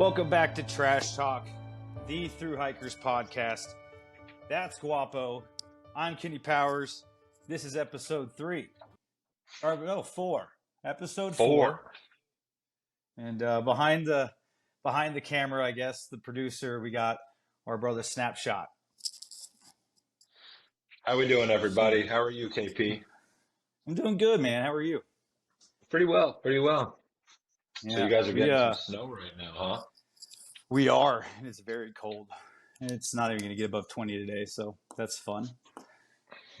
Welcome back to Trash Talk, the Thru Hikers podcast. That's Guapo. I'm Kenny Powers. This is episode 3. Or no, 4. Episode 4. And behind the camera, I guess, the producer, we got our brother Snapshot. How we doing, everybody? How are you, KP? I'm doing good, man. How are you? Pretty well. Yeah, So you guys are getting some snow right now, huh? We are, and it's very cold. It's not even going to get above 20 today, so that's fun.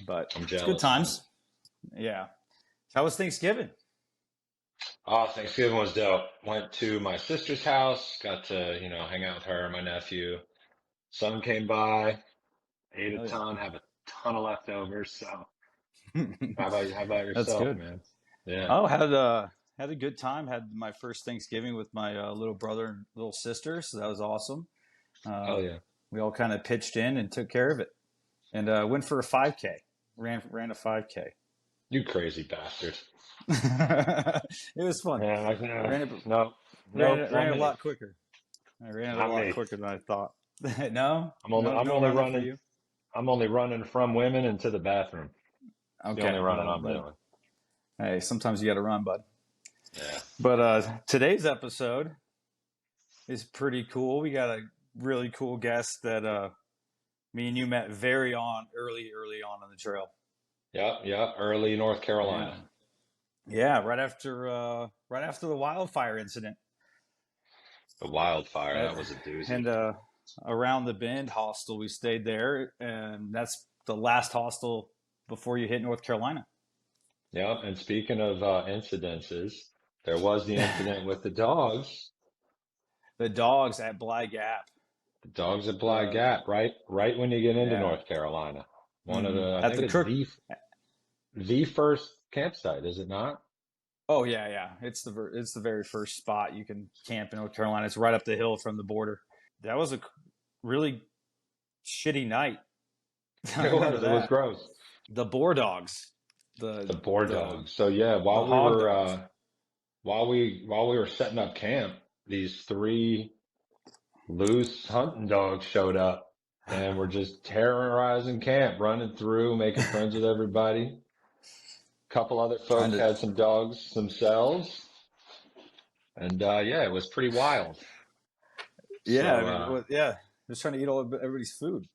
But I'm it's jealous. good times. Yeah. How was Thanksgiving? Oh, Thanksgiving was dope. Went to my sister's house, got to, hang out with her and my nephew. Son came by, ate a ton, have a ton of leftovers. So how about yourself, That's good, man? Yeah. Oh, had a good time. Had my first Thanksgiving with my little brother and little sister, so that was awesome. Hell yeah. We all kind of pitched in and took care of it, and went for a 5K. Ran a 5K. You crazy bastard. It was fun. Yeah, ran it a lot quicker. I ran it a lot quicker than I thought. No, I'm only running. For you. I'm only running from women into the bathroom. Okay, the only running I'm doing. Hey, sometimes you got to run, bud. Yeah. But today's episode is pretty cool. We got a really cool guest that me and you met early on the trail. Yeah, early North Carolina. Yeah, right after the wildfire incident. The wildfire, that was a doozy. And around the Bend hostel, we stayed there, and that's the last hostel before you hit North Carolina. Yeah, and speaking of incidences, there was the incident with the dogs. The dogs at Bly Gap. The dogs at Bly Gap, right when you get into North Carolina. One of the, I think it's the first campsite, is it not? Oh yeah. It's the very first spot you can camp in North Carolina. It's right up the hill from the border. That was a really shitty night. It was gross. The boar dogs. The boar dogs. So yeah, while we were setting up camp, these 3 loose hunting dogs showed up and were just terrorizing camp, running through, making friends with everybody. A couple other folks had some dogs themselves, and it was pretty wild. Yeah, just trying to eat all everybody's food.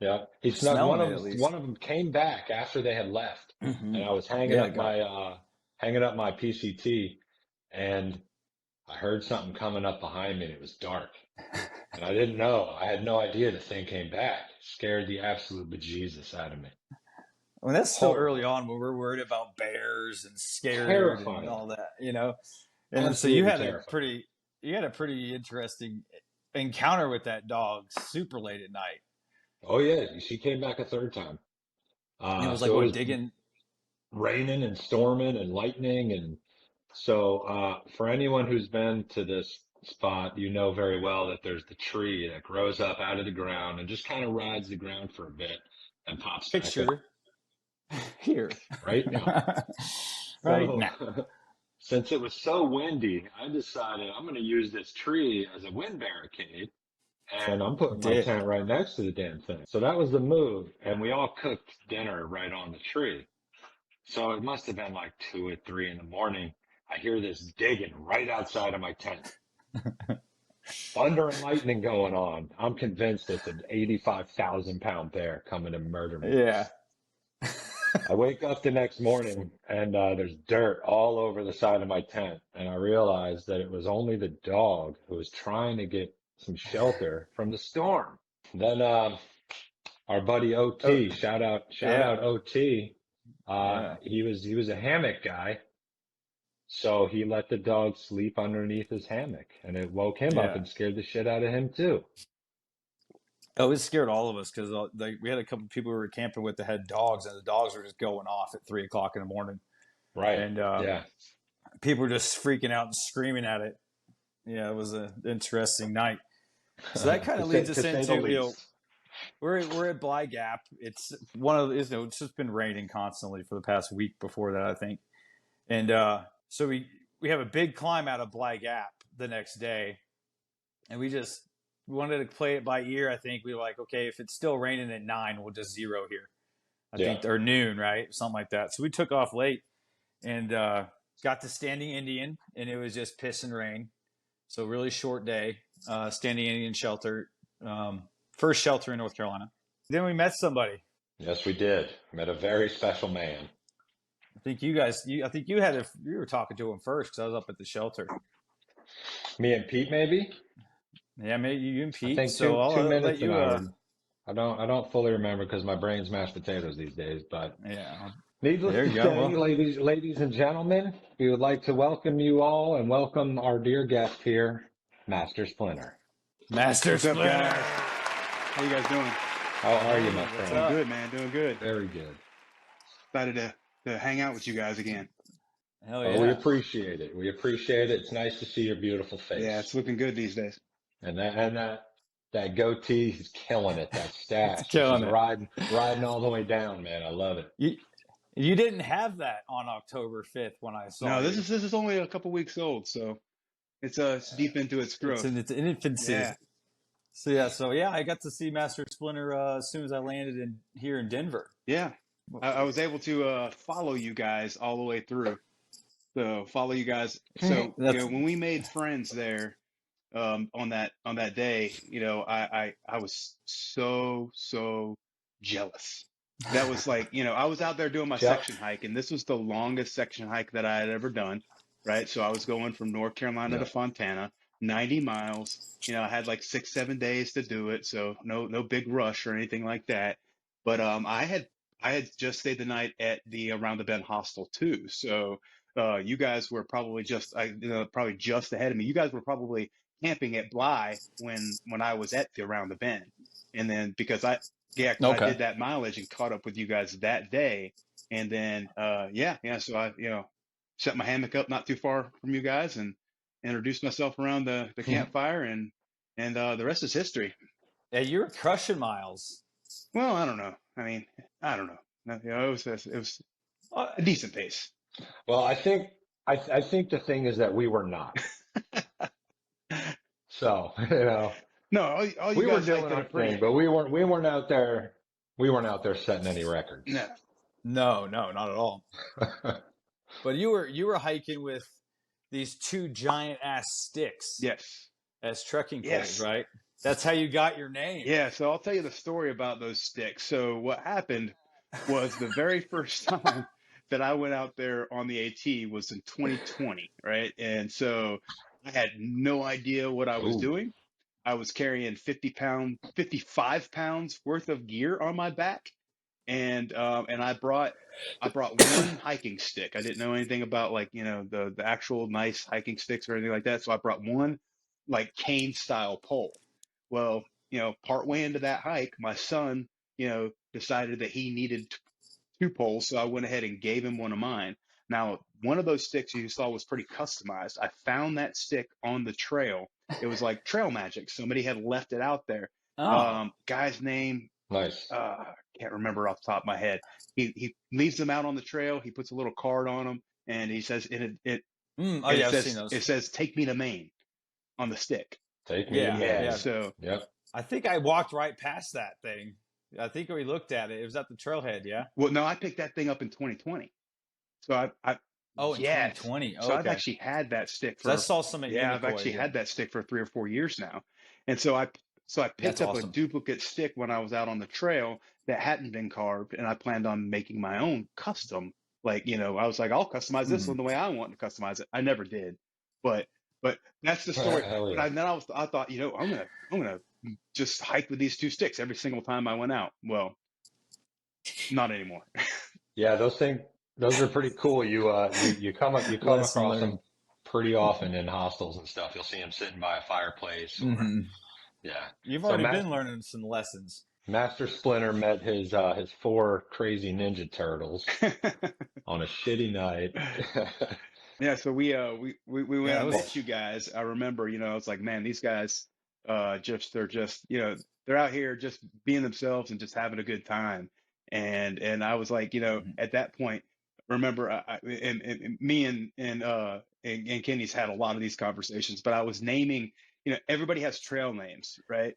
Yeah, he snuck one of them came back after they had left, and I was hanging up my PCT, and I heard something coming up behind me, and it was dark, and I didn't know. I had no idea the thing came back. Scared the absolute bejesus out of me. I mean, that's still early on when we're worried about bears and scared and all that, And absolutely so you had a pretty interesting encounter with that dog super late at night. Oh yeah, she came back a third time. It was like digging, raining and storming and lightning, and so for anyone who's been to this spot, you know very well that there's the tree that grows up out of the ground and just kind of rides the ground for a bit and pops back up. Here right now. now. Since it was so windy, I decided I'm going to use this tree as a wind barricade, and I'm putting my tent right next to the damn thing. So that was the move, and we all cooked dinner right on the tree. So it must have been like 2 or 3 in the morning. I hear this digging right outside of my tent. Thunder and lightning going on. I'm convinced it's an 85,000-pound bear coming to murder me. Yeah. I wake up the next morning and there's dirt all over the side of my tent, and I realized that it was only the dog who was trying to get some shelter from the storm. Then our buddy OT, shout out OT, he was a hammock guy, so he let the dog sleep underneath his hammock, and it woke him up and scared the shit out of him too. Oh, it scared all of us because we had a couple of people we were camping with that had dogs, and the dogs were just going off at 3 o'clock in the morning. Right. And people were just freaking out and screaming at it. Yeah, it was an interesting night. So that kind of leads us into we're at Bly Gap. It's it's just been raining constantly for the past week before that, I think. And so we have a big climb out of Bly Gap the next day. and we wanted to play it by ear. I think we were like, okay, if it's still raining at 9, we'll just zero here. I Yeah. think, or noon, right? Something like that. So we took off late and got to Standing Indian, and it was just piss and rain. So really short day. Standing Indian shelter, first shelter in North Carolina. Then we met somebody. Yes, we did. Met a very special man. I think you were talking to him first because I was up at the shelter. Me and Pete, maybe? Yeah, maybe you and I Pete. think So two I'll let minutes and you. I were. I don't fully remember because my brain's mashed potatoes these days. But Yeah, needless there to you go. say, Well, ladies and gentlemen, we would like to welcome you all and welcome our dear guest here, Master Splinter. Master What's up, Splinter. guys? How you guys doing? How are you, my What's friend? up? Good, man. Doing good. Very good. Excited to hang out with you guys again. Hell Well, we yeah. appreciate it. We appreciate it. It's nice to see your beautiful face. Yeah, it's looking good these days. And that goatee is killing it. That stash, It's killing just it. riding all the way down, man. I love it. You didn't have that on October 5th when I saw No, you. this is only a couple weeks old, so it's deep into its growth. It's in infancy. Yeah. So yeah, I got to see Master Splinter as soon as I landed here in Denver. Yeah. I was able to follow you guys all the way through. So follow you guys. So when we made friends there on that day, I was so jealous. That was like, I was out there doing my section hike, and this was the longest section hike that I had ever done, right? So I was going from North Carolina to Fontana, 90 miles. I had like 6-7 days to do it, so no big rush or anything like that. But I had just stayed the night at the Around the Bend hostel too. So you guys were probably probably just ahead of me. You guys were probably camping at Bly when I was at the Around the Bend, and then because I did that mileage and caught up with you guys that day, and then so I set my hammock up not too far from you guys and introduced myself around the campfire, and the rest is history. Yeah, you were crushing miles. Well, I don't know. I mean, I don't know. It was a decent pace. Well, I think the thing is that we were not. So, No, all you we were guys doing liked it our a pretty. thing, but we weren't out there setting any records. No, not at all. But you were hiking with these two giant ass sticks. Yes. As trekking poles, right? That's how you got your name. Yeah, so I'll tell you the story about those sticks. So what happened was the very first time that I went out there on the AT was in 2020, right? And so I had no idea what I was doing. I was carrying 55 pounds worth of gear on my back, and I brought one hiking stick. I didn't know anything about the actual nice hiking sticks or anything like that. So I brought one like cane style pole. Well, partway into that hike, my son, decided that he needed two poles. So I went ahead and gave him one of mine. Now, one of those sticks you saw was pretty customized. I found that stick on the trail. It was like trail magic. Somebody had left it out there. Guy's name, nice. Can't remember off the top of my head. He leaves them out on the trail. He puts a little card on them, and he says, it says, "Take me to Maine," on the stick. Take me to Maine. Yeah. So, yep. I think I walked right past that thing. I think we looked at it. It was at the trailhead, yeah? Well, no, I picked that thing up in 2020. So in 2020. So I've actually had that stick for. I saw some. I've actually had that stick for 3 or 4 years now, and so I picked up a duplicate stick when I was out on the trail that hadn't been carved, and I planned on making my own custom. I was like, I'll customize this one the way I want to customize it. I never did, but that's the story. Yeah. But I thought, I'm gonna just hike with these two sticks every single time I went out. Well, not anymore. Yeah, those are pretty cool. You come across them pretty often in hostels and stuff. You'll see them sitting by a fireplace. Yeah, you've already been learning some lessons. Master Splinter met his 4 crazy Ninja Turtles on a shitty night. Yeah, so we went out and met you guys. I remember, I was like, man, these guys they're out here just being themselves and just having a good time. And I was like, at that point, remember, and me and Kenny's had a lot of these conversations, but I was naming everybody has trail names, right?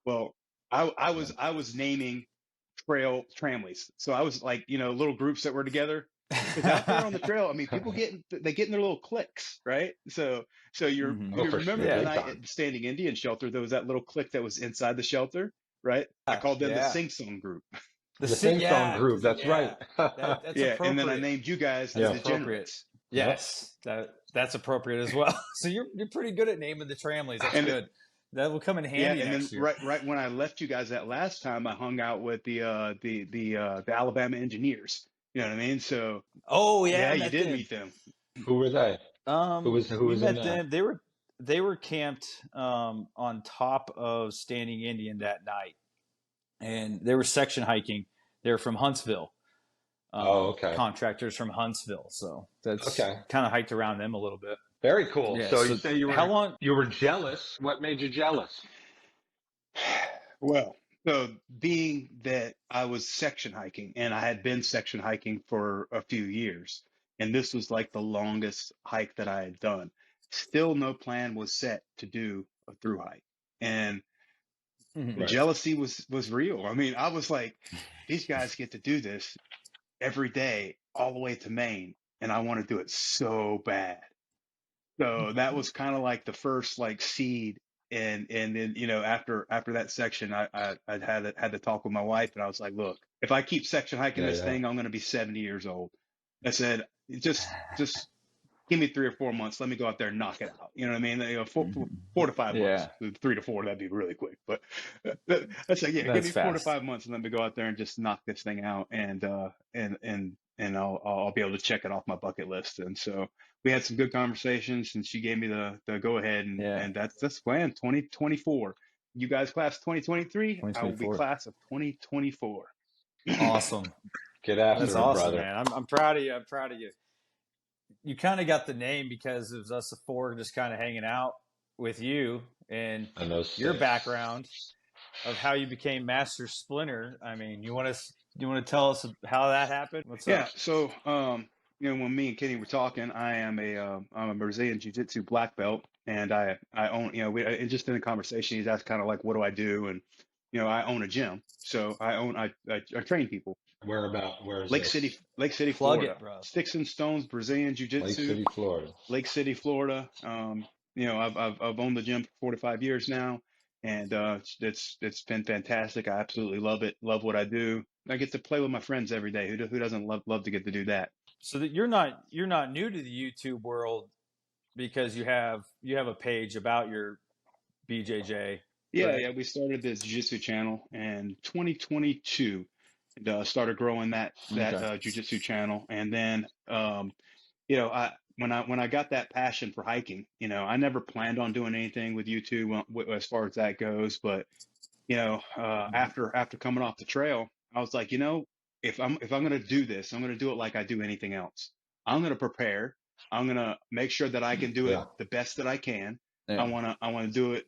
Well, I was naming trail tramways. So I was like, little groups that were together. Because out there on the trail, I mean, people they get in their little cliques, right? So Oh, you for remember sure. the Big Yeah. night time. at the Standing Indian Shelter, there was that little clique that was inside the shelter, right? I called them the Yeah. Sing Song group. The Sing Song Yeah, group. That's right. yeah. That's Yeah, and then I appropriate. named you guys the That's Yeah. appropriate. Degenerates. Yep. Yes, that's appropriate as well. So you're pretty good at naming the tramleys. That's And good. That will come in yeah, handy and then next year. right when I left you guys that last time, I hung out with the Alabama Engineers. You know what I mean? So Oh yeah, yeah, I you met did them. meet them. Who were they? Who We was in met that? them. They were camped on top of Standing Indian that night, and they were section hiking. They were from Huntsville, Oh, okay. contractors from Huntsville. So that's Okay. kind of hiked around them a little bit. Very cool. Yeah. So you So say how long? you were jealous. What made you jealous? Well, so being that I was section hiking and I had been section hiking for a few years, and this was like the longest hike that I had done, still no plan was set to do a through hike. And the Mhm. Right. jealousy was real. I mean, I was like, these guys get to do this every day all the way to Maine, and I want to do it so bad. So that was kind of like the first like seed. And then after that section, I had to talk with my wife, and I was like, look, if I keep section hiking Yeah, this yeah. thing, I'm going to be 70 years old. I said, just give me 3 or 4 months. Let me go out there and knock it out. You know what I mean? Mhm. 4 to 5 months. Yeah, 3 to 4, that'd be really quick. But I said, yeah, give that's me four to fast. five months and let me go out there and just knock this thing out, and I'll be able to check it off my bucket list. And so we had some good conversations, and she gave me the go ahead, Yeah, and that's the plan. 2024. You guys class 2023. I will be 2024. class of 2024. Awesome. Get That's after it, awesome, brother. man. I'm proud of you. I'm proud of you. You kind of got the name because it was us four just kind of hanging out with you and And those your six. background of how you became Master Splinter. I mean, you want to tell us how that happened? What's Yeah, up? so when me and Kenny were talking, I'm a Brazilian Jiu-Jitsu black belt, and I own, and just in the conversation, he's asked kind of like, what do I do? And I own a gym, so I train people. Where about? Where is this? Lake City, Plug it, Florida. bro. Sticks and Stones Brazilian Lake Jiu-Jitsu, City, Florida. Lake City, Florida. I've owned the gym for 45 years now, and it's been fantastic. I absolutely love it. Love what I do. I get to play with my friends every day. Who doesn't love to get to do that? So that you're not new to the YouTube world because you have a page about your BJJ, Yeah, right? yeah. We started the Jiu-Jitsu channel in 2022, and started growing that Okay. Jiu-Jitsu channel, and then I when I got that passion for hiking, I never planned on doing anything with YouTube as far as that goes, but Mhm. after coming off the trail, I was like, if I'm gonna do this, I'm gonna do it like I do anything else. I'm gonna prepare. I'm gonna make sure that I can do it Yeah. the best that I can. I Yeah. wanna I wanna do it,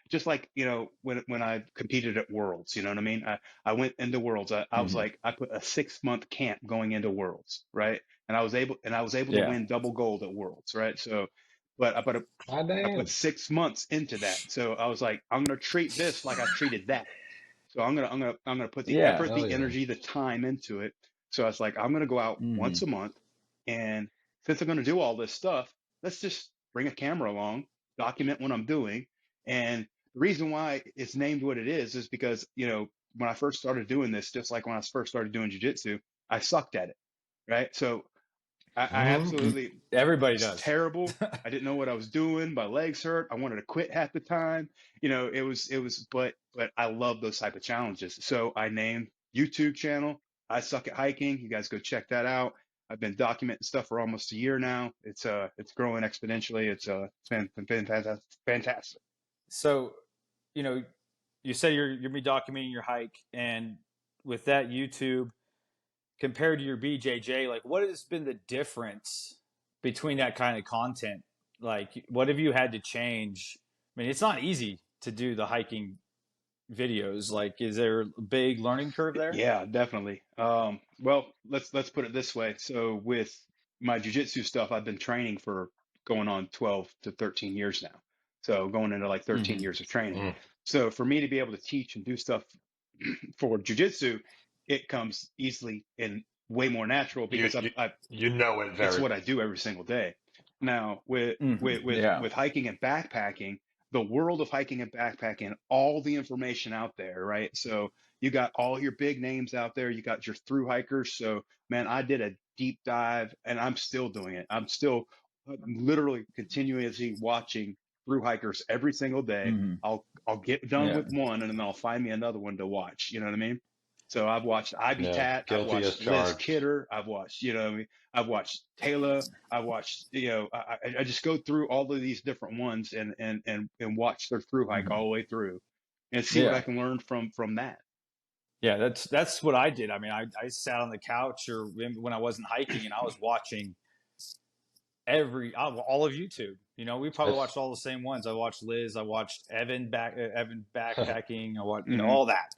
just like when I competed at Worlds. You know what I mean? I went into Worlds. I was Hmm. like, I put a 6 month camp going into Worlds, right? And I was able to Yeah. win double gold at Worlds, right? So, but I put God I put damn. 6 months into that. So I was like, I'm gonna treat this like I treated that. So I'm gonna put the Yeah. effort, Hell the yeah. energy, the time into it. So I was like, I'm gonna go out Hmm. once a month, and since I'm gonna do all this stuff, let's just bring a camera along, document what I'm doing. And the reason why it's named what it is because when I first started doing this, just like when I first started doing jujitsu, I sucked at it, right? So I Hmm. absolutely Everybody was does. terrible. I didn't know what I was doing. My legs hurt. I wanted to quit half the time. But I love those type of challenges. So I named YouTube channel. I suck at hiking. You guys go check that out. I've been documenting stuff for almost a year now. It's growing exponentially. It's been fantastic. Fantastic. So, you know, you say you're be documenting your hike, and with that YouTube compared to your BJJ, like what has been the difference between that kind of content? Like, what have you had to change? I mean, it's not easy to do the hiking videos. Like, is there a big learning curve there? Yeah, definitely. Well, let's put it this way. So with my jujitsu stuff, I've been training for going on 12 to 13 years now. So going into like 13 Hmm. years of training. Mm. So for me to be able to teach and do stuff for jujitsu, it comes easily and way more natural You, because you, I you know it it's very, what I do every single day. Now with Hmm. Yeah. hiking and backpacking, the world of hiking and backpacking, all the information out there, right? So you got all your big names out there. You got your through hikers. So man, I did a deep dive, and I'm still doing it. I'm still literally continuously watching through hikers every single day. Hmm. I'll get done Yeah. with one, and then I'll find me another one to watch. You know what I mean? So I've watched Ivy yeah, Tat, I've guilty as watched Liz charged. Kidder, I've watched, you know what I mean? I've watched Taylor. I watched, I just go through all of these different ones and watch their through hike Hmm. all the way through and see what I Yeah. can learn from that. Yeah. That's what I did. I mean, I sat on the couch or when I wasn't hiking and I was watching all of YouTube. You know, we probably It's, watched all the same ones. I watched Liz. I watched Evan backpacking. I watched Hmm. all that,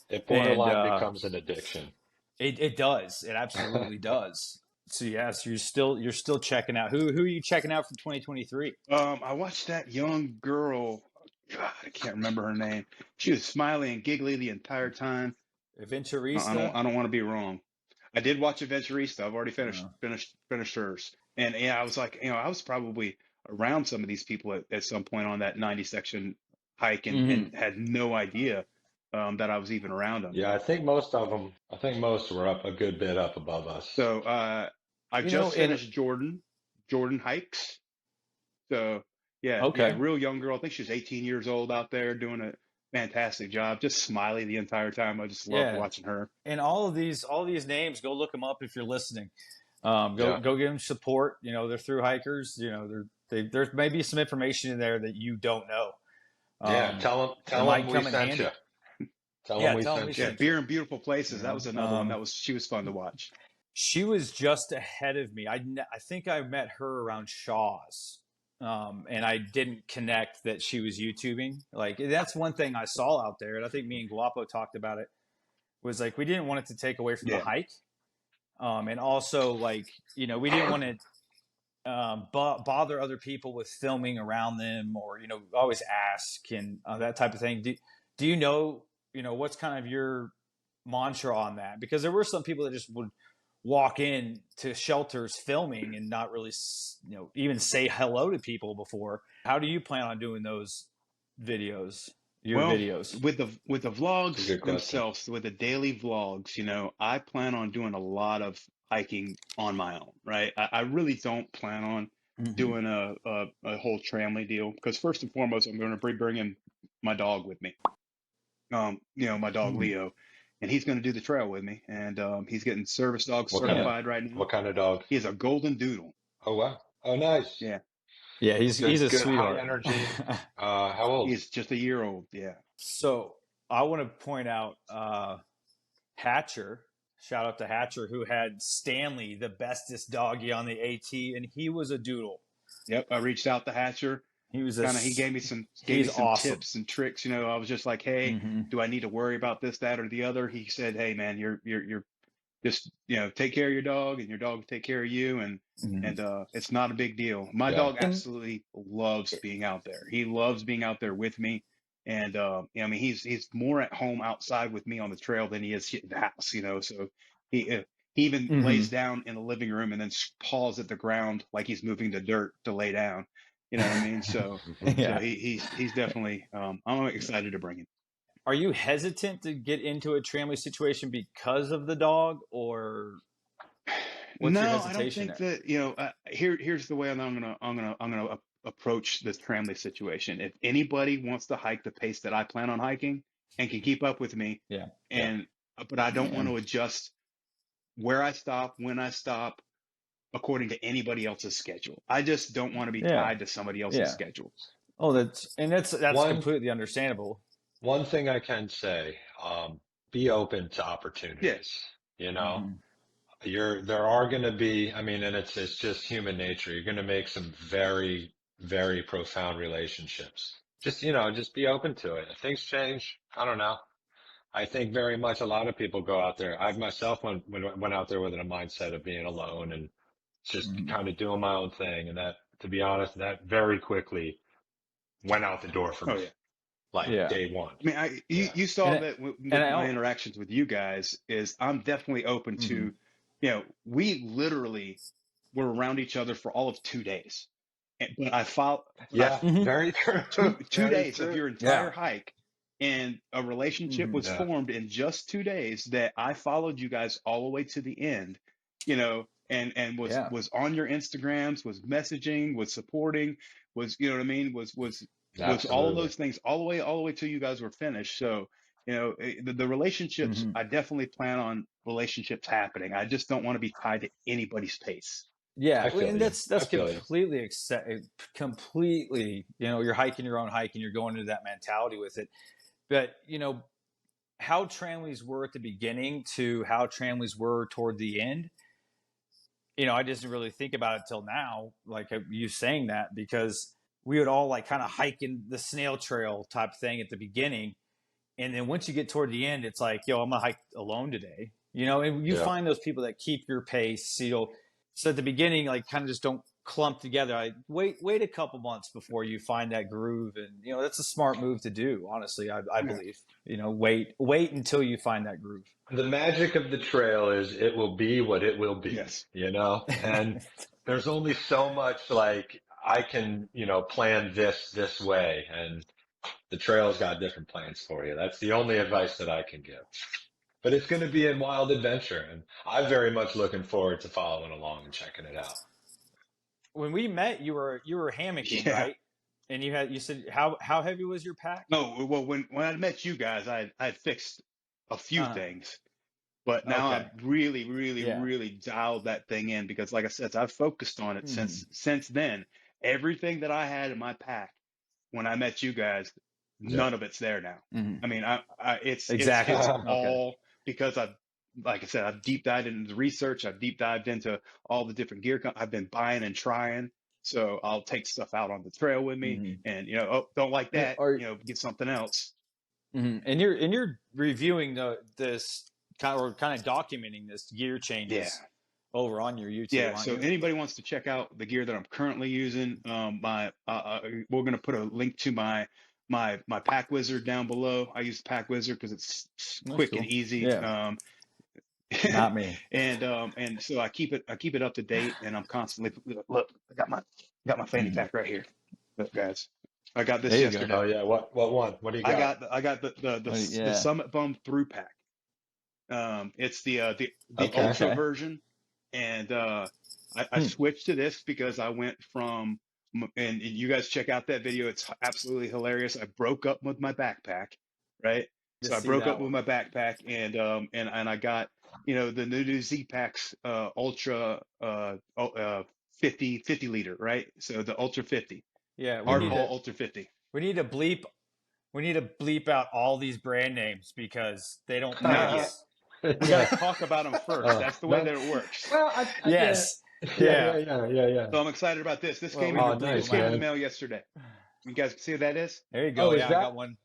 it and borderline becomes an addiction. it does. It absolutely does. So yes, you're still checking out. Who are you checking out for 2023? I watched that young girl. God, I can't remember her name. She was smiling and giggly the entire time. Adventurista. I don't want to be wrong. I did watch Adventurista. I've already Uh, finished hers. And yeah, I was like, I was probably around some of these people at some point on that 90 section hike and hmm. had no idea that I was even around them. Yeah, I think most were up a good bit up above us. So I You know, just in finished Jordan hikes. So yeah, okay, real young girl. I think she's 18 years old out there doing a fantastic job, just smiley the entire time. I just loved yeah, watching her. and all these names, go look them up if you're listeling. Yeah. Go give them support. You know, they're through hikers. You know, there's maybe some information in there that you don't know. Yeah. Um, that Tell them might we come in sent you. handy. Tell them Yeah, we tell them we sent you. Yeah, sent you. Beer in Beautiful You Places. That know, was another one. She was fun to watch. she was just ahead of me. I think I met her around Shaw's, and I didn't connect that she was YouTubing. Like that's one thing I saw out there, and I think me and Guapo talked about it. Was like we didn't want it to take away from the Yeah. hike, and also like we didn't want to bother other people with filming around them or always ask and that type of thing. Do what's kind of your mantra on that? Because there were some people that just would walk in to shelters filming and not really even say hello to people before. How do you plan on doing those videos, your Well, videos? with the It's a vlogs good question. themselves, with the daily vlogs, I plan on doing a lot of hiking on my own, right? I really don't plan on Mm-hmm. doing a whole tramley deal because first and foremost, I'm going to be bringing my dog with me. My dog Mm-hmm. Leo, and he's going to do the trail with me, and he's getting service dog What kind of, Yeah. certified right now. what kind of dog? He is a golden doodle. Oh, wow. Oh, nice. Yeah, Yeah, he's a Good high sweetheart. energy. How old? he's just a year old. Yeah. So I want to point out Hatcher. Shout out to Hatcher, who had Stanley, the bestest doggy on the AT, and he was a doodle. Yep. I reached out to Hatcher. He was He gave he's me some awesome. tips and tricks. I was just like, hey, Mm-hmm. do I need to worry about this, that, or the other? He said, hey, man, you're just take care of your dog, and your dog will take care of you, Mm-hmm. and it's not a big deal. My Yeah. dog And absolutely loves being out there. He loves being out there with me, and I mean, he's more at home outside with me on the trail than he is in the house. So he even mm-hmm. lays down in the living room and then paws at the ground like he's moving the dirt to lay down. You know what I mean? So Yeah. he's definitely I'm excited to bring him. Are you hesitant to get into a tramway situation because of the dog, or what's your No, I don't hesitation think there? that, here's the way I'm gonna approach this tramley situation. If anybody wants to hike the pace that I plan on hiking and can keep up with me, Yeah. Yeah. and but I don't want to adjust where I stop, when I stop, according to anybody else's schedule. I just don't want to be Yeah. tied to somebody else's Yeah. schedule. Oh, that's One, completely understandable. one thing I can say, be open to Yeah. opportunities. You know, Mm-hmm. there are going to be, I mean, and it's just human nature. You're going to make some very, very profound relationships. Just be open to it. If things change, I don't know. I think very much a lot of people go out there. I myself went out there with a mindset of being alone and just Mm-hmm. kind of doing my own thing. And that, to be honest, that very quickly went out the door for Oh me, yeah. like Yeah. day one. I mean, Yeah. you saw And that and with I my don't. interactions with you guys is I'm definitely open Mhm. to, we literally were around each other for all of 2 days. But I Yeah. Mhm. Very true. two Very days of true. your entire Yeah. hike, and a relationship Mhm. was Yeah. formed in just 2 days that I followed you guys all the way to the end, and Yeah. was on your Instagrams, was messaging, was supporting, was, you know what I mean, was all of Absolutely. those things all the way till you guys were finished. So, the relationships, Mhm. I definitely plan on relationships happening. I just don't want to be tied to anybody's pace. Yeah, I feel and you. I that's feel you. completely completely. You're hiking your own hike, and you're going into that mentality with it. But how Tramleys were at the beginning to how Tramleys were toward the end. I didn't really think about it till now, like you saying that, because we would all like kind of hike in the snail trail type thing at the beginning, and then once you get toward the end, it's like, yo, I'm gonna hike alone today. And you Yeah. find those people that keep your pace. So at the beginning, like kind of just don't clump together. I wait a couple months before you find that groove, and that's a smart move to do. Honestly, I Yeah. believe. Wait until you find that groove. The magic of the trail is it will be what it will be, Yes. and there's only so much like I can, plan this way, and the trail's got different plans for you. That's the only advice that I can give. But it's going to be a wild adventure, and I'm very much looking forward to following along and checking it out. When we met, you were hammocking, Yeah. right? And you said how heavy was your pack? No, well, when I met you guys, I had fixed a few Uh things, but now okay. I've really, really, Yeah. really dialed that thing in because, like I said, I've focused on it Hmm. since then. Everything that I had in my pack when I met you guys, Yeah. none of it's there now. Hmm. I mean, Exactly. it's Okay. all because like I said, I've deep dived into the research. I've deep dived into all the different gear. I've been buying and trying. So I'll take stuff out on the trail with me, Hmm. and oh, don't like And that, are get something else. and you're reviewing this kind of documenting this gear Yeah. changes over on your YouTube, Yeah, aren't so you? anybody wants to check out the gear that I'm currently using, we're gonna put a link to my Pack Wizard down below. I use Pack Wizard because it's That's quick and cool. easy. Yeah. Not me. And so I keep it up to date, and I'm constantly look. I got my fanny Hmm. pack right here. Look, guys, I got this There you go. Oh yesterday. yeah. What one? What do you got? I got the Yeah. Summit Bum Through Pack. It's the Okay. Ultra Okay. version, and I Hmm. switched to this because I went from, and you guys check out that video. It's absolutely hilarious. I broke up with my backpack, right? To So I see broke that up with one. my backpack, and I got the new Z Packs Ultra 50 liter, right? So the Ultra 50, Yeah. Hmm. hardball Ultra 50. We need to bleep we need to bleep out all these brand names because they don't pay Not yet. us. We got to Yeah. talk about them first. That's the way No. that it works. Well, yeah. Yes. Yeah. Yeah. Yeah. Yeah. Yeah. Yeah. So I'm excited about this. Well, we In can the Oh, bleep this them nice, came in out. the man. mail yesterday. You guys see what that is? There you Oh, go. is Yeah, I got that? one.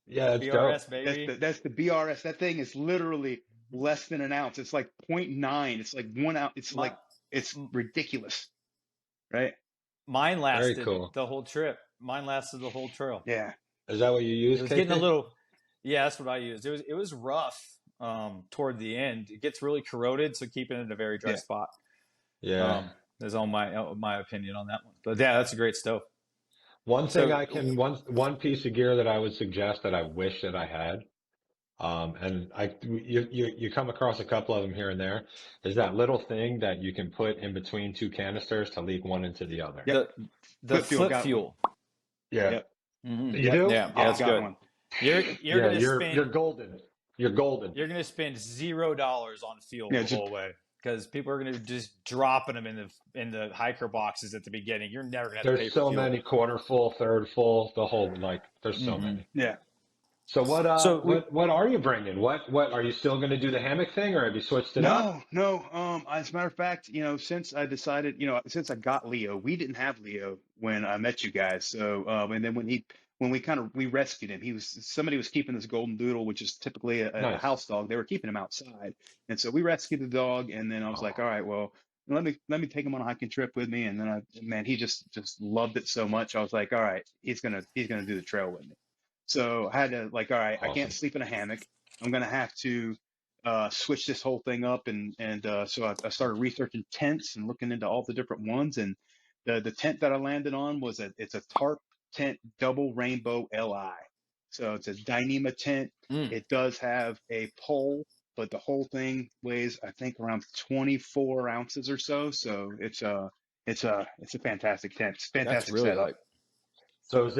Yeah, it's dope. BRS baby. That's the BRS. That thing is literally less than an ounce. It's like zero point 0.9. It's like 1 ounce. My, It's ridiculous, right? Mine Very lasted cool. the whole trip. Mine lasted the whole trail. Yeah, Is that what you It use, was getting a KP? little. Yeah, that's what I used. It was rough toward the end. It gets really corroded, so keeping it in a very dry yeah. spot. Yeah. Is all my opinion on that one. But yeah, that's a great stove. One thing So one piece of gear that I would suggest that I wish that I had, and you come across a couple of them here and there, is that little thing that you can put in between two canisters to leak one into the other. Yep. the Flip fuel flip got one. fuel. Yeah. Yep. You Yep. do? Yeah, yeah, Yep. that's Oh, Got good. one. You're yeah, gonna you're spend golden. You're golden. you're gonna spend $0 on fuel Yeah. the Just whole way because people are gonna just dropping them in the hiker boxes at the beginning. You're never gonna have to pay There's for so fuel. many quarter full, third full, the whole, like, there's so Hmm. many. yeah. So So we what are you bringing? What are you still going to do the hammock thing or have you switched it up? No, no. As a matter of fact, since I decided, since I got Leo, we didn't have Leo when I met you guys. So, and then when we rescued him, somebody was keeping this golden doodle, which is typically a Nice. house dog. They were keeping him outside, and so we rescued the dog. And then I was like, Oh, all right, well, let me take him on a hiking trip with me. And then man, he just loved it so much. I was like, all right, he's gonna do the trail with me. So I had to like, all right, I can't Awesome. sleep in a hammock. I'm gonna have to switch this whole thing up, and so I started researching tents and looking into all the different ones. And the tent that I landed on was it's a tarp tent double rainbow LI. So it's a Dyneema tent. Mm. It does have a pole, but the whole thing weighs, I think, around 24 ounces or so. So it's a fantastic tent. It's a That's fantastic really setup. like. So is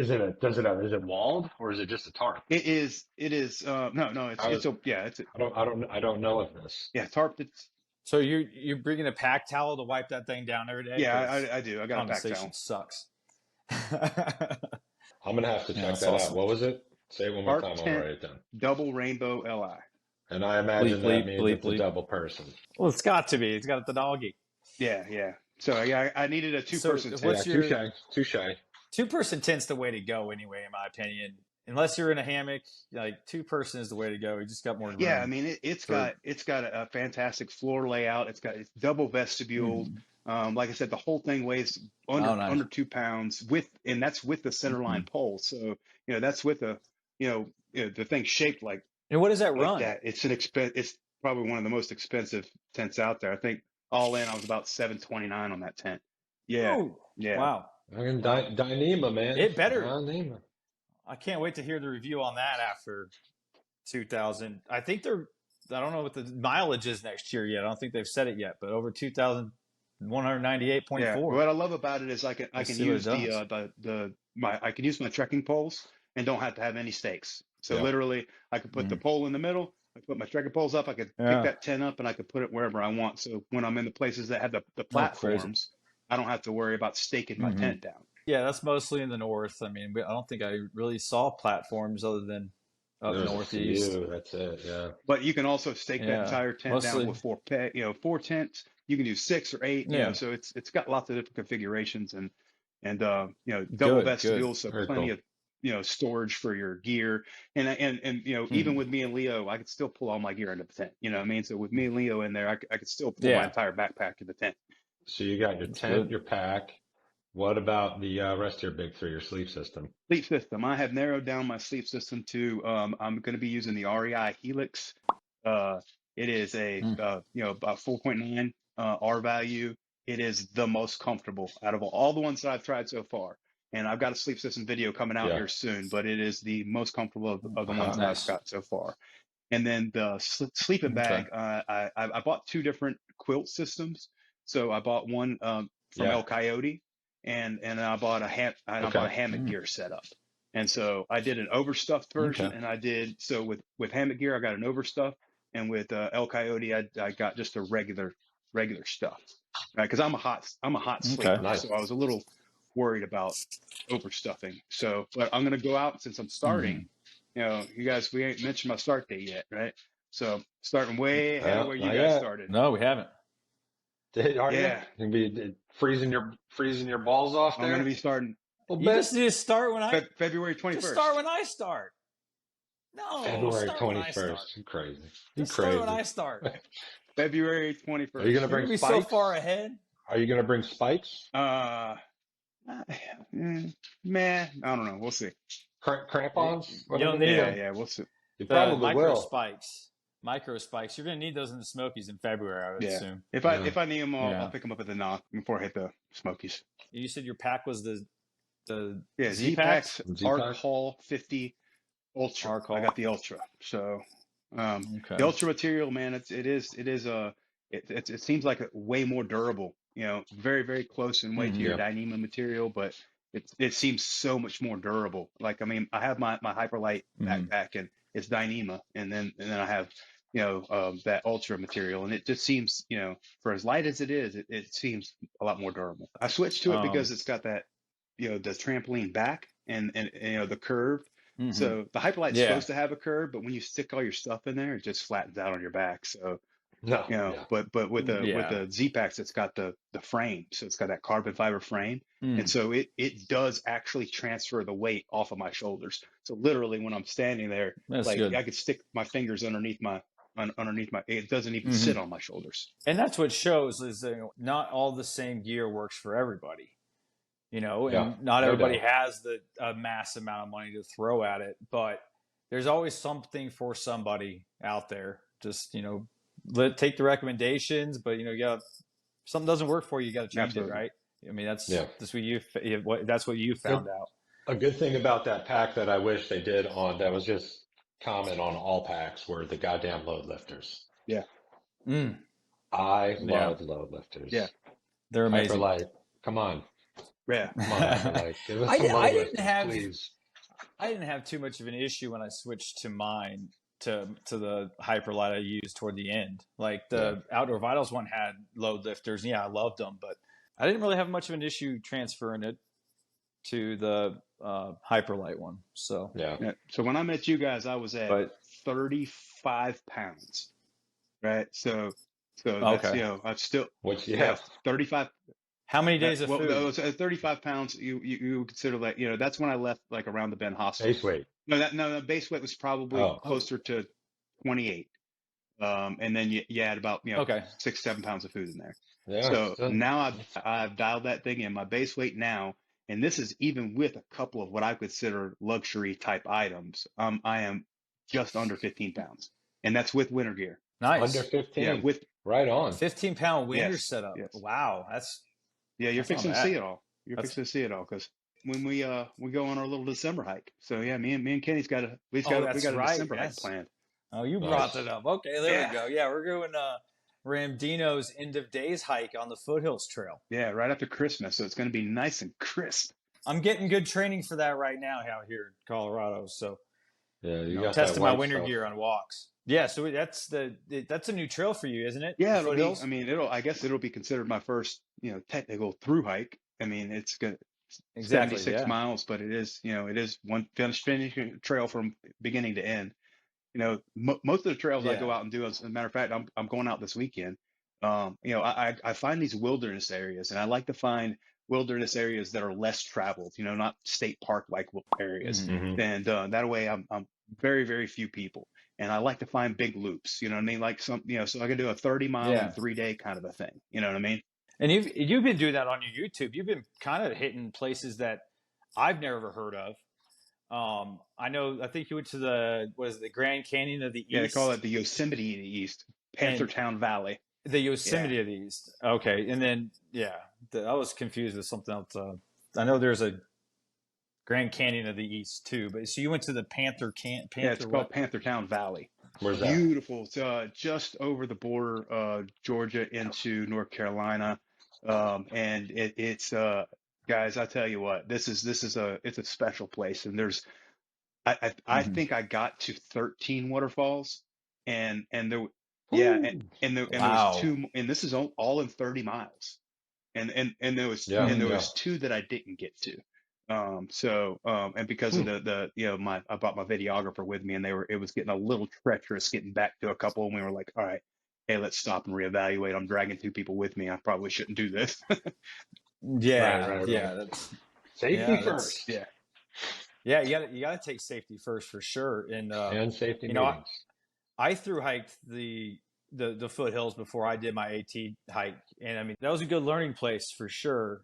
it walled or is it just a tarp? It is no, it's a yeah, it's a I don't know of this. yeah, tarp. It's So you're bringing a pack towel to wipe that thing down every day? yeah, 'Cause I do. I got a pack condensation towel. sucks. I'm gonna have to Yeah, check that's that out. awesome. What was it? Say it one more Tarp time. I'll tent write it down. double rainbow LI. And I Bleep imagine that bleep means bleep it's a bleep. double person. Well, it's got to be. It's got the doggy. Yeah. So yeah, I needed a So two-person tent. what's your Touche. two-person tent's the way to go anyway, in my opinion. Unless you're in a hammock, like two-person is the way to go. You just got more room. Yeah, I mean it's for- got a fantastic floor layout. It's double vestibuled. Like I said, the whole thing weighs Oh, nice. under 2 pounds and that's with the centerline pole. So that's with the thing shaped like And what does that run? that. It's probably one of the most expensive tents out there. I think all in I was about $729 on that tent. Yeah, Ooh, yeah. wow. Fucking Dyneema, man. It better. Dyneema. I can't wait to hear the review on that after 2000. I think I don't know what the mileage is next year yet. I don't think they've said it yet, but over 2,198.4. Yeah. What I love about it is I can see what use I can use my trekking poles and don't have to have any stakes. So Yeah. literally I could put the pole in the middle, I put my trekking poles up, I could pick that tent up and I could put it wherever I want. So when I'm in the places that have the platforms, I don't have to worry about staking my tent down. Yeah, that's mostly in the north. I mean, I don't think I really saw platforms other than up There's northeast. a few, that's it, yeah. But you can also stake that entire tent down with four tents. You can do 6 or 8. So it's got lots of different configurations and double vestibule, so Very plenty cool. of storage for your gear. And even with me and Leo, I could still pull all my gear into the tent. You know what I mean? So with me and Leo in there, I could still pull my entire backpack in the tent. So you got your tent, your pack. What about the rest of your big three, your sleep system? Sleep system. I have narrowed down my sleep system to I'm going to be using the REI Helix. It is about 4.9 R value. It is the most comfortable out of all the ones that I've tried so far. And I've got a sleep system video coming out here soon, but it is the most comfortable of the ones that I've got so far. And then the sleeping bag, I bought 2 different quilt systems. So I bought one from El Coyote, and I bought I bought a hammock gear setup. And so I did an overstuffed version, and I did so with hammock gear I got an overstuff, and with El Coyote I got just a regular stuff, right? Because I'm a hot sleeper, so I was a little worried about overstuffing. So, but I'm gonna go out since I'm starting. You guys, we ain't mentioned my start date yet, right? So starting way ahead of where you guys started. No, we haven't. Are you? Gonna be freezing your balls off there? I'm gonna be starting. You just need to start when February 21st. Just start when I start. No, February 21st. You crazy? You just crazy? Start when I start. February 21st. Are you gonna bring spikes? Be so far ahead. Are you gonna bring spikes? Man, I don't know. We'll see. Crampons? You don't need them. Yeah, we'll see. You probably will. Micro spikes. You're gonna need those in the Smokies in February, I would assume. If I need them, I'll pick them up at the knock before I hit the Smokies. You said your pack was the Z-Packs Arc Hall 50 Ultra. I got the Ultra. So the Ultra material, man, it seems like way more durable. Very, very close in weight to your Dyneema material, but it seems so much more durable. Like, I mean, I have my Hyperlight backpack and it's Dyneema, and then I have that Ultra material, and it just seems, for as light as it is, it seems a lot more durable. I switched to it because it's got that the trampoline back and the curve. So the Hyperlight's supposed to have a curve, but when you stick all your stuff in there, it just flattens out on your back. So but with the Z-Packs, it's got the frame, so it's got that carbon fiber frame, and so it does actually transfer the weight off of my shoulders. So literally, when I'm standing there, I could stick my fingers underneath my underneath my. It doesn't even sit on my shoulders. And that's what shows is that not all the same gear works for everybody. And not everybody has the mass amount of money to throw at it, but there's always something for somebody out there. Just take the recommendations, but something doesn't work for you, you got to change it, right? I mean, that's what you found out. A good thing about that pack that I wish they did that was just common on all packs were the goddamn load lifters. Yeah. I love load lifters. Yeah. They're amazing. Hyperlight, come on. Yeah. Come on, Hyperlight. Give us some load lifters, please. I didn't have too much of an issue when I switched to mine to the Hyperlight I used toward the end. Like the Outdoor Vitals one had load lifters. Yeah, I loved them, but I didn't really have much of an issue transferring it to the Hyperlight one. So So when I met you guys, I was at 35 pounds, right? So that's I'm still 35. How many days of food? Well, 35 pounds. You would consider that that's when I left like around the Ben Hospital. Base weight. No, base weight was probably closer to 28. And then you add about 6-7 pounds of food in there. Yeah. So now I've dialed that thing in. My base weight now, and this is even with a couple of what I consider luxury type items. I am just under 15 pounds, and that's with winter gear. Nice. Under 15. Yeah, with right on. 15-pound winter setup. Yes. Wow, that's you're fixing to see it all. Fixing to see it all because when we go on our little December hike. So me and Kenny's got a December hike planned. Oh, you brought that up. Okay, there we go. Yeah, we're going Ramdino's end of days hike on the Foothills Trail. Yeah, right after Christmas, so it's going to be nice and crisp. I'm getting good training for that right now out here in Colorado. So got testing my winter gear on walks. Yeah, so that's a new trail for you, isn't it? Yeah, I guess it'll be considered my first technical through hike. I mean, it's good. 76 miles, but it is one finishing trail from beginning to end. Most of the trails I go out and do, as a matter of fact, I'm going out this weekend. I find these wilderness areas, and I like to find wilderness areas that are less traveled, not state park like areas. And that way I'm very, very few people. And I like to find big loops, you know what I mean? Like so I can do a 30-mile in 3 day kind of a thing. You know what I mean? And you've been doing that on your YouTube. You've been kind of hitting places that I've never heard of. I think you went to the Grand Canyon of the East. Yeah, they call it the Yosemite of the East, Panthertown Valley. The Yosemite of the East. Okay, and then I was confused with something else. I know there's a Grand Canyon of the East too, but so you went to the Panther. It's called Panthertown Valley. Where's that? Beautiful. It's just over the border, Georgia into North Carolina, and it's guys, I tell you what, it's a special place, and there's I think I got to 13 waterfalls, and there there was 2, and this is all in 30 miles, and there was 2 that I didn't get to. And because of I brought my videographer with me, and it was getting a little treacherous getting back to a couple, and we were like, all right, hey, let's stop and reevaluate. I'm dragging 2 people with me. I probably shouldn't do this. Right. That's safety first. Yeah, you gotta take safety first for sure. And safety meetings. I thru hiked the foothills before I did my AT hike, and I mean that was a good learning place for sure.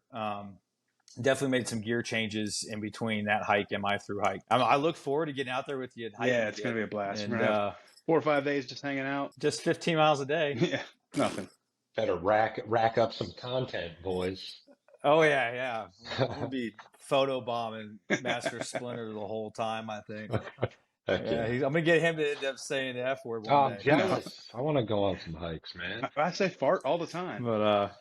Definitely made some gear changes in between that hike and my thru hike. I look forward to getting out there with you. Yeah, it's gonna be a blast. And, we're gonna have 4 or 5 days just hanging out. Just 15 miles a day. Yeah, nothing. Better rack up some content, boys. Oh yeah. We'll be photo bombing Master Splinter the whole time, I think. I'm gonna get him to end up saying the F word one day. Jealous. I want to go on some hikes, man. I say fart all the time. But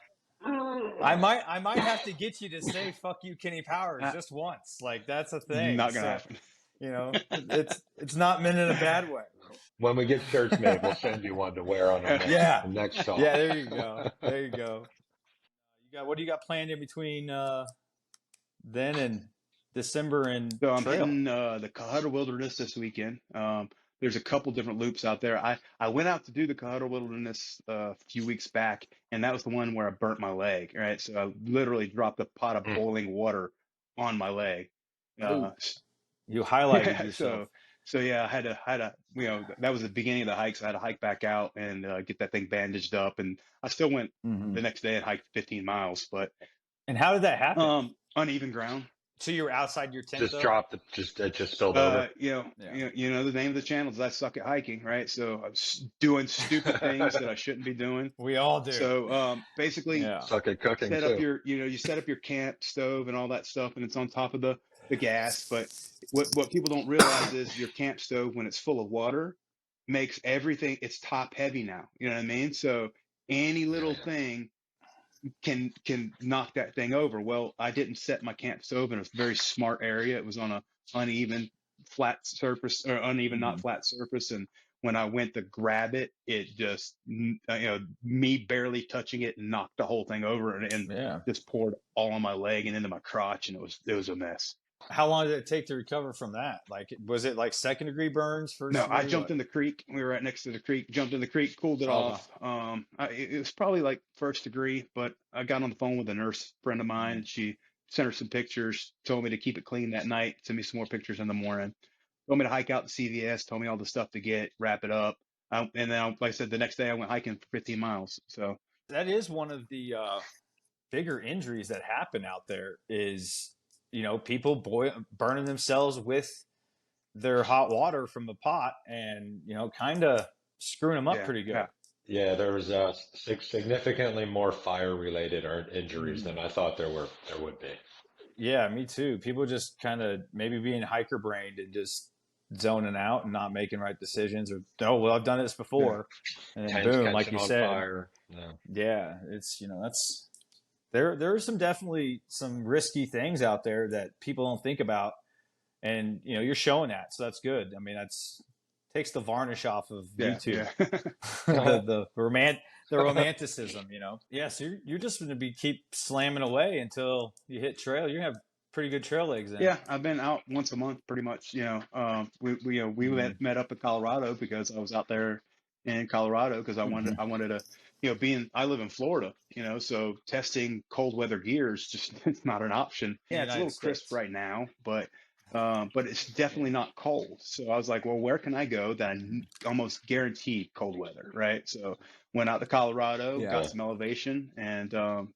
I might have to get you to say "fuck you, Kenny Powers" just once. Like that's a thing. Not gonna happen. It's not meant in a bad way. When we get shirts made, we'll send you one to wear on the next song. Yeah, there you go. What do you got planned in between then and December and so I'm trail? hitting the Cohutta Wilderness this weekend. There's a couple different loops out there. I went out to do the Cohutta Wilderness a few weeks back, and that was the one where I burnt my leg. Right, so I literally dropped a pot of boiling water on my leg. You highlighted yourself. So yeah, I had to, that was the beginning of the hike. So I had to hike back out and get that thing bandaged up. And I still went Mm-hmm. the next day and hiked 15 miles, but And how did that happen? Uneven ground. So you were outside your tent Just though? dropped it. It just spilled over. Yeah. Yeah. The name of the channel is I Suck at Hiking, right? So I was doing stupid things that I shouldn't be doing. We all do. So basically, Yeah. Suck at cooking set up too. you set up your camp stove and all that stuff, and it's on top of the gas. But what people don't realize is your camp stove, when it's full of water, makes everything, it's top heavy now. You know what I mean? So any Yeah, little yeah. thing can knock that thing over. Well, I didn't set my camp stove in a very smart area. It was on a uneven flat surface, or uneven, not flat surface. And when I went to grab it, it just, me barely touching it knocked the whole thing over, and Yeah. just poured all on my leg and into my crotch. And it was a mess. How long did it take to recover from that? Like, was it like second degree burns, first No, I degree? jumped in the creek. We were right next to the creek. Jumped in the creek, cooled it Oh, off. It was probably like first degree, but I got on the phone with a nurse friend of mine. She sent her some pictures, told me to keep it clean that night, send me some more pictures in the morning. Told me to hike out to CVS, told me all the stuff to get, wrap it up. And then, like I said, the next day I went hiking for 15 miles. So that is one of the bigger injuries that happen out there is, people burning themselves with their hot water from the pot and, kind of screwing them up yeah, pretty good. yeah. Yeah, there was significantly more fire-related injuries than I thought there would be. Yeah, me too. People just kind of maybe being hiker brained and just zoning out and not making right decisions, or oh well, I've done this before, and then Tents boom, like catching you on said, fire. Yeah. yeah, it's that's there are some definitely some risky things out there that people don't think about, and you're showing that, so that's good. I mean, that's takes the varnish off of Yeah, YouTube, yeah. the romanticism, Yeah, so you're just going to keep slamming away until you hit trail. You're gonna have pretty good trail legs then. Yeah, I've been out once a month, pretty much. We met up in Colorado because I was out there in Colorado because I wanted to, I live in Florida, so testing cold weather gear is just it's not an option. Yeah, it's a United little crisp States. right now, but it's definitely not cold. So I was like, well, where can I go that almost guaranteed cold weather, right? So went out to Colorado, Yeah. got some elevation, and So-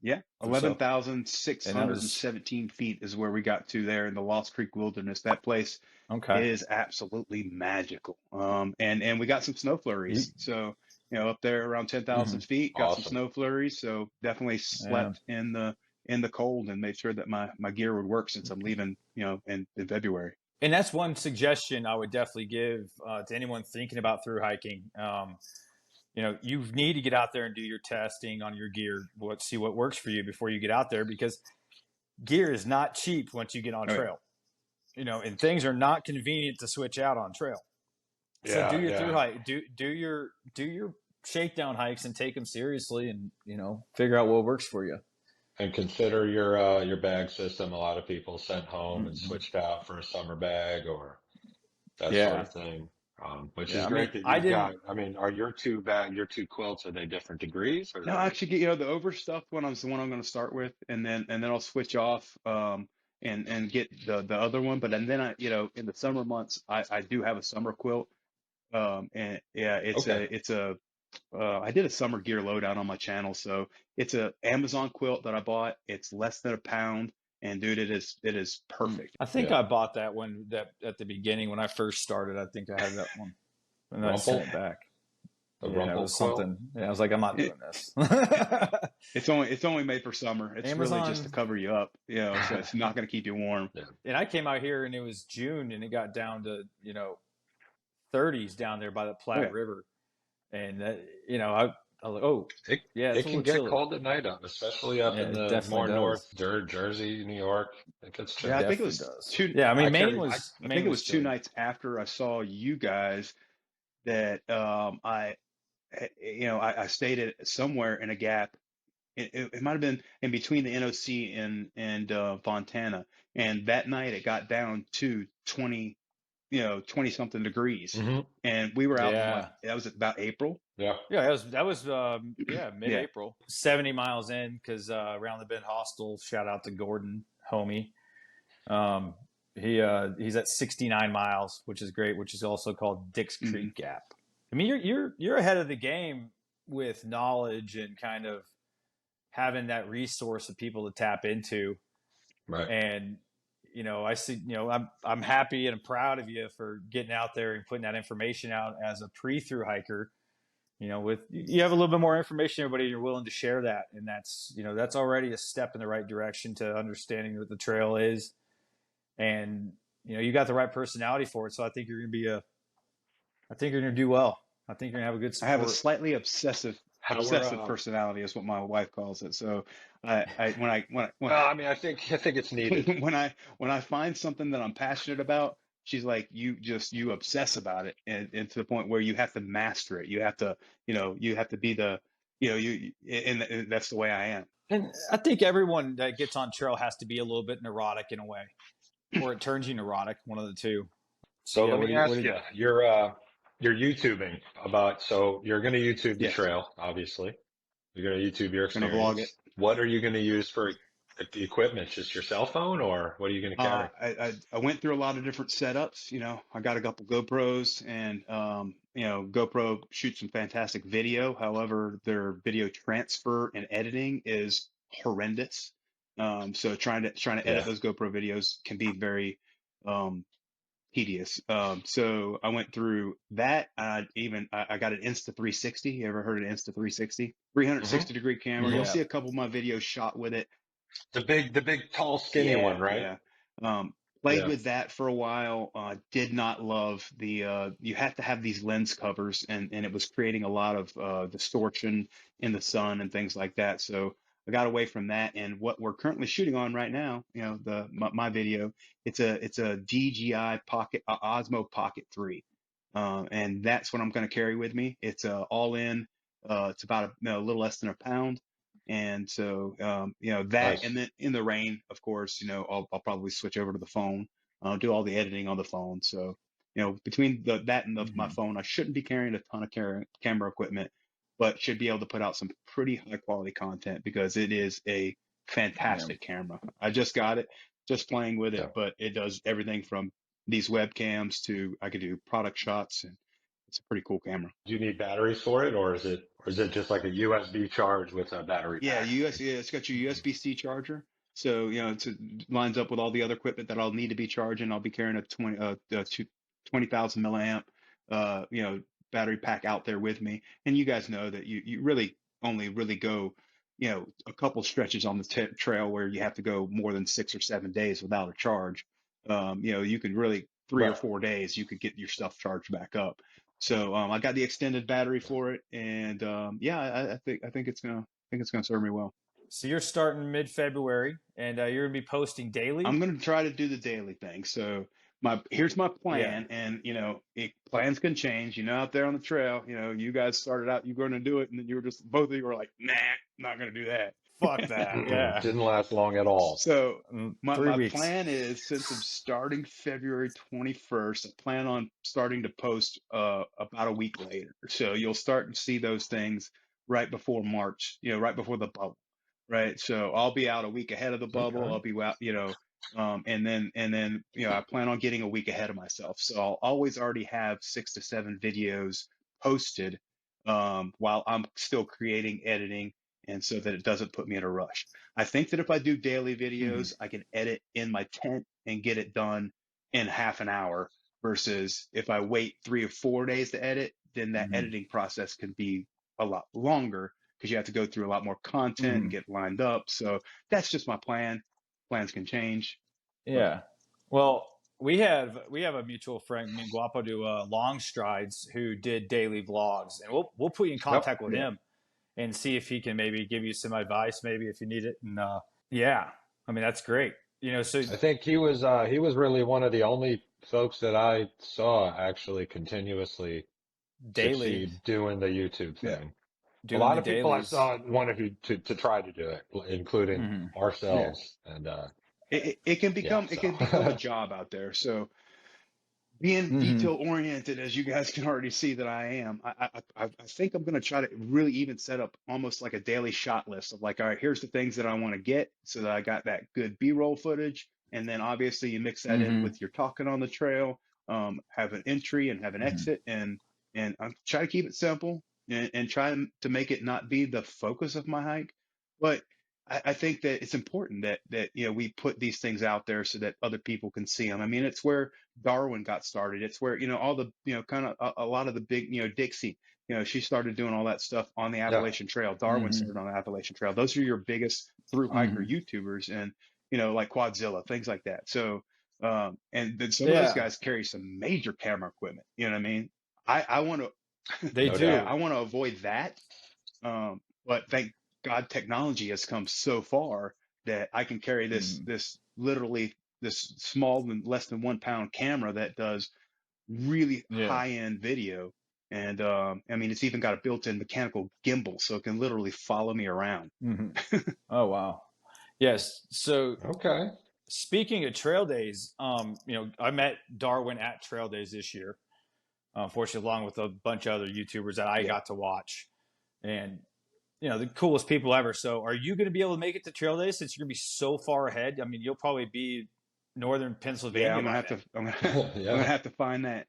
11,617 feet is where we got to there in the Lost Creek Wilderness. That place Okay. is absolutely magical. And we got some snow flurries. So, up there around 10,000 feet, got some Awesome. snow flurries. So definitely slept in the cold and made sure that my gear would work since I'm leaving, in February. And that's one suggestion I would definitely give to anyone thinking about through hiking. You need to get out there and do your testing on your gear. See what works for you before you get out there, because gear is not cheap once you get on trail. And things are not convenient to switch out on trail. So do your through hike, do your shakedown hikes and take them seriously, and figure out what works for you. And consider your bag system. A lot of people sent home and switched out for a summer bag or that sort of thing. Which is great that you've got. I mean, are your two quilts, are they different degrees? Or No, actually, the overstuffed one is the one I'm going to start with, and then I'll switch off and get the other one. But and then in the summer months I do have a summer quilt. And yeah, I did a summer gear loadout on my channel, so it's a Amazon quilt that I bought. It's less than a pound, and dude, it is perfect. I think I bought that one at the beginning when I first started. I think I had that one, and then I sent it back. The It rumple was quilt? something. Yeah, I was like, I'm not doing this. It's only made for summer. It's Amazon. really just to cover you up, so it's not going to keep you warm. Yeah. And I came out here and it was June and it got down to 30s down there by the Platte River, and I was like, oh, it can get chilly. cold at night up, especially up in the more north, Jersey, New York. It gets chilly. Yeah, I think it was two. Yeah, I mean, I think it was 2 nights after I saw you guys that I stayed at somewhere in a gap. It might have been in between the NOC and Fontana, and that night it got down to 20 something degrees, and we were out in that was about April. Yeah, that was mid-April. 70 miles in, because Around the Bend Hostel, shout out to Gordon, homie. He's at 69 miles, which is great, which is also called Dix Hmm. Creek Gap. I mean, you're ahead of the game with knowledge and kind of having that resource of people to tap into. Right. And I see, I'm happy and I'm proud of you for getting out there and putting that information out as a pre-through hiker. With you have a little bit more information, everybody, you're willing to share that, and that's already a step in the right direction to understanding what the trail is, and you got the right personality for it. So I think you're gonna do well. I think you're gonna have a good I have a support. slightly obsessive How we're, obsessive personality is what my wife calls it. So I when well, I mean, I think it's needed. when I find something that I'm passionate about, she's like, you obsess about it, and to the point where you have to master it. You have to, you have to be the, and that's the way I am. And I think everyone that gets on trail has to be a little bit neurotic in a way, or it turns you neurotic, one of the two. So So yeah, let what do me you what ask do you, you, you're YouTubing about, so you're going to YouTube the Yes, trail, obviously. You're going to YouTube your gonna vlog it. experience. What are you going to use for the equipment? Just your cell phone, or what are you going to carry? I went through a lot of different setups. I got a couple GoPros, and GoPro shoots some fantastic video. However, their video transfer and editing is horrendous. So trying to edit Yeah. those GoPro videos can be very um, tedious. So I went through that. I got an Insta 360. You ever heard of Insta 360? Hmm. 360-degree camera. You'll yeah. see a couple of my videos shot with it. The big, tall, skinny Yeah, one, right? yeah. Played Yeah. with that for a while. Did not love the you have to have these lens covers, and it was creating a lot of distortion in the sun and things like that. So I got away from that. And what we're currently shooting on right now, my video, it's a DJI Pocket Osmo Pocket 3. And that's what I'm going to carry with me. It's all in. It's about a little less than a pound. And so, that, Nice. and then in the rain, of course, I'll probably switch over to the phone, do all the editing on the phone. So, between that and my Mhm. phone, I shouldn't be carrying a ton of camera equipment, but should be able to put out some pretty high quality content because it is a Yeah. fantastic camera. I just got it, just playing with it, Yeah. but it does everything from these webcams to I could do product shots, and it's a pretty cool camera. Do you need batteries for it, or is it just like a USB charge with a battery Yeah, pack? yeah, it's got your USB-C charger. So, it lines up with all the other equipment that I'll need to be charging. I'll be carrying a 20,000 milliamp, uh, you know, battery pack out there with me. And you guys know that you really only really go, a couple stretches on the t trail where you have to go more than 6 or 7 days without a charge. You could really 3 or 4 days, you could get your stuff charged back up. So, I got the extended battery for it, and yeah, I think it's gonna serve me well. So you're starting mid-February, and you're gonna be posting daily. I'm gonna try to do the daily thing. So here's my Yeah. plan, and plans can change. Out there on the trail, you guys started out, you're gonna do it, and then you were just both of you were like, nah, not gonna do that. Fuck that. Mm-mm. Yeah. Didn't last long at all. So my, Three my weeks. plan is, since I'm starting February 21st, I plan on starting to post about a week later. So you'll start to see those things right before March, right before the bubble, right? So I'll be out a week ahead of the bubble. Okay. I'll be out, and then I plan on getting a week ahead of myself. So I'll always already have 6 to 7 videos posted while I'm still creating, editing, and so that it doesn't put me in a rush. I think that if I do daily Hmm. videos, I can edit in my tent and get it done in half an hour versus if I wait 3 or 4 days to edit, then that Hmm. editing process can be a lot longer because you have to go through a lot more content and Hmm. get lined up. So that's just my plan. Plans can change, but Yeah. Well, we have a mutual friend, me and Guapo do Long Strides, who did daily vlogs, and we'll put you in Yep. contact with yeah. him and see if he can maybe give you some advice, maybe if you need it. And yeah, I mean that's great. So I think he was really one of the only folks that I saw actually continuously daily succeed doing the YouTube Yeah. thing. A doing lot the of people I dailies. saw wanted to try to do it, including Hmm. Yeah. ourselves. And It can yeah, become it so can become a job out there. So being Hmm. detail oriented, as you guys can already see that I am, I think I'm going to try to really even set up almost like a daily shot list of like, all right, here's the things that I want to get so that I got that good B-roll footage. And then obviously you mix that in with your talking on the trail, have an entry and have an exit, and I'm try to keep it simple and try to make it not be the focus of my hike. But I think that it's important that we put these things out there so that other people can see them. I mean, it's where Darwin got started. It's where all the kind of a lot of the big Dixie. She started doing all that stuff on the Yeah. Appalachian Trail. Darwin started on the Appalachian Trail. Those are your biggest through hiker YouTubers, and like Quadzilla, things like that. So, and then some of those guys carry some major camera equipment. You know what I mean? I want to, They No do. doubt. I want to avoid that. But thank God technology has come so far that I can carry this literally this small than less than 1 pound camera that does really Yeah. high end video. And I mean, it's even got a built-in mechanical gimbal, so it can literally follow me around. Oh, wow. Yes. So Okay. speaking of trail days, I met Darwin at trail days this year, unfortunately, along with a bunch of other YouTubers that I got to watch, and the coolest people ever. So are you going to be able to make it to trail days since you're going to be so far ahead? I mean, you'll probably be northern Pennsylvania. Yeah, I'm gonna have to. I'm gonna have to find that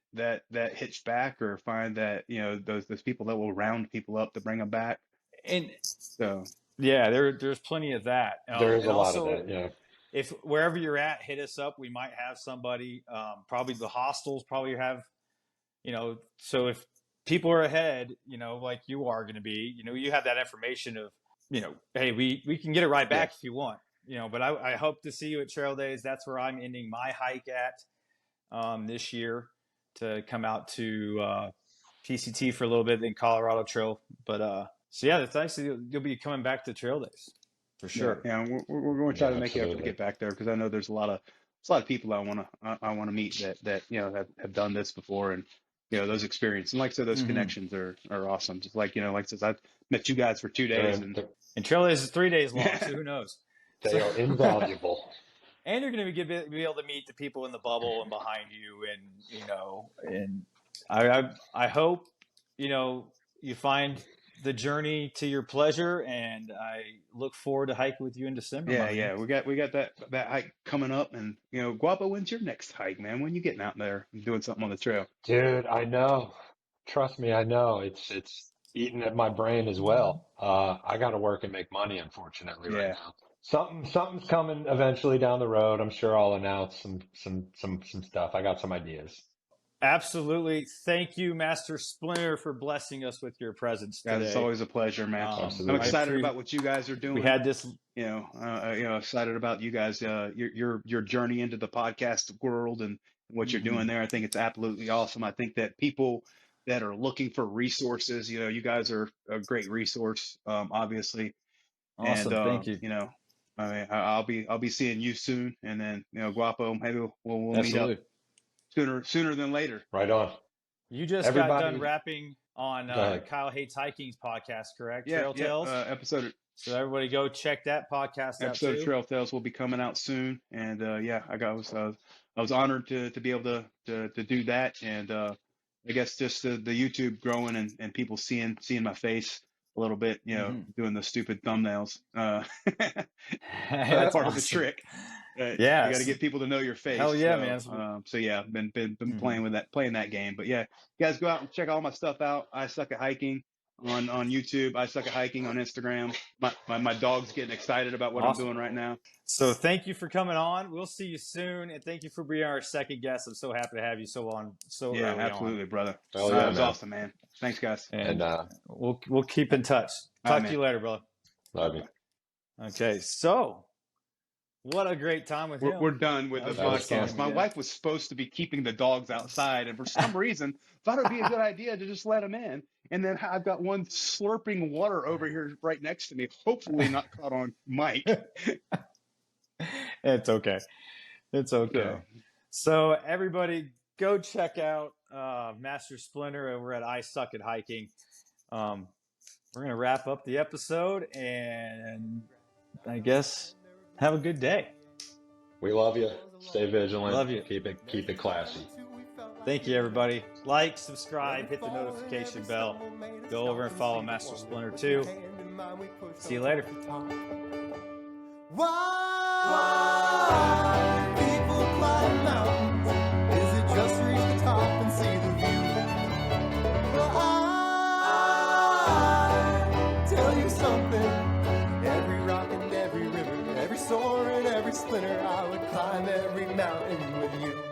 hitch back, or find that those people that will round people up to bring them back. And so yeah, there's plenty of that. There's and a lot of also, that. Yeah. if wherever you're at, hit us up. We might have somebody. Probably the hostels probably have. So if people are ahead, like you are going to be, you have that information of, hey, we can get it right back if you want. But I hope to see you at Trail Days. That's where I'm ending my hike at this year, to come out to PCT for a little bit in Colorado Trail. But so yeah, that's nice. You'll be coming back to Trail Days for sure. Yeah, we're going to try to make the effort to absolutely. get back there, because I know there's a lot of people I want to meet that have done this before, and those experiences. And like I said, those connections are awesome. Just like like I said, I've met you guys for 2 days, and And Trail Days is 3 days long, so who knows? They are invaluable. And you're going to be able to meet the people in the bubble and behind you, and I hope you find the journey to your pleasure, and I look forward to hiking with you in December. Yeah, we got that hike coming up, and Guapo, when's your next hike, man? When you getting out there and doing something on the trail? Dude, I know. Trust me, I know. It's eating at my brain as well. I got to work and make money, unfortunately, right Yeah. now. Something's coming eventually down the road. I'm sure I'll announce some stuff. I got some ideas. Absolutely. Thank you, Master Splinter, for blessing us with your presence today. It's always a pleasure, man. Absolutely. I'm excited about what you guys are doing. We had this, excited about you guys, your journey into the podcast world and what you're doing there. I think it's absolutely awesome. I think that people that are looking for resources, you guys are a great resource, obviously. awesome. And Thank you. I mean, I'll be seeing you soon, and then Guapo, maybe we'll meet up sooner than later. Right on. You just got done rapping on Kyle Hates Hiking's podcast, correct? Yeah, Trail Tales episode. So everybody go check that podcast out Episode too. of Trail Tales will be coming out soon, and I was honored to be able to do that, and I guess just the YouTube growing and people seeing my face a little bit, doing the stupid thumbnails. That's part of the trick. Yeah, you got to get people to know your face. Hell yeah, man. So yeah, been playing that game. But yeah, you guys go out and check all my stuff out. I Suck at Hiking on YouTube. I Suck at Hiking on Instagram. My dog's getting excited about what I'm doing right now. So thank you for coming on. We'll see you soon, and thank you for being our second guest. I'm so happy to have you so yeah, early absolutely, on. brother. Oh, that yeah, was awesome, man. Thanks, guys. And we'll keep in touch. Talk to you later, brother. Love you. Okay, so what a great time with him. We're done with the podcast. My wife was supposed to be keeping the dogs outside, and for some reason thought it would be a good idea to just let them in. And then I've got one slurping water over here right next to me, hopefully not caught on mic. It's okay. It's okay. So everybody go check out Master Splinter over at I Suck at Hiking. We're going to wrap up the episode, and I guess have a good day. We love you. Stay vigilant. Love you. Keep it classy. Thank you, everybody. Like, subscribe, hit the notification bell. Go over and follow Master Splinter too. See you later. Why? climb every mountain with you.